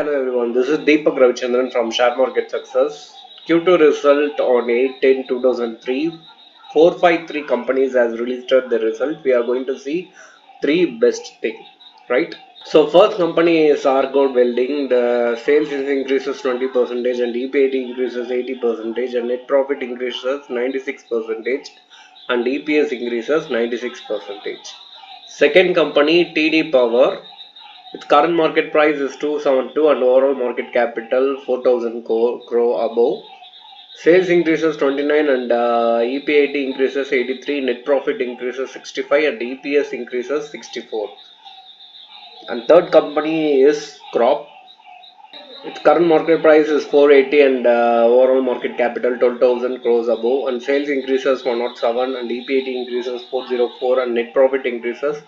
Hello everyone. This is Deepak Ravichandran from Share Market Success. Q2 result on 8/10/2003. 453 companies has released the result. We are going to see three best thing, right? So first company is Ador Welding. The sales increases 20% and EPAT increases 80% and net profit increases 96% and EPS increases 96%. Second company TD Power. Its current market price is 272 and overall market capital 4000 crore above. Sales increases 29 and EPAT increases 83, net profit increases 65 and EPS increases 64. And third company is Crop. Its current market price is 480 and overall market capital 12,000 crores above and sales increases 107 and EPAT increases 404 and net profit increases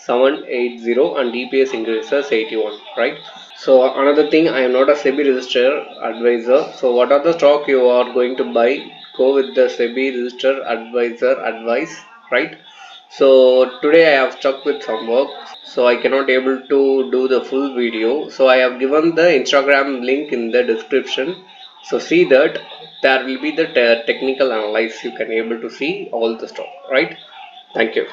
780 and EPS increases 81, right? So another thing, I am not a SEBI registered advisor. So what are the stock you are going to buy? Go with the SEBI registered advisor advice, right? So today I have stuck with some work, so I cannot able to do the full video. So I have given the Instagram link in the description. So see that there will be the technical analysis. You can able to see all the stock, right? Thank you.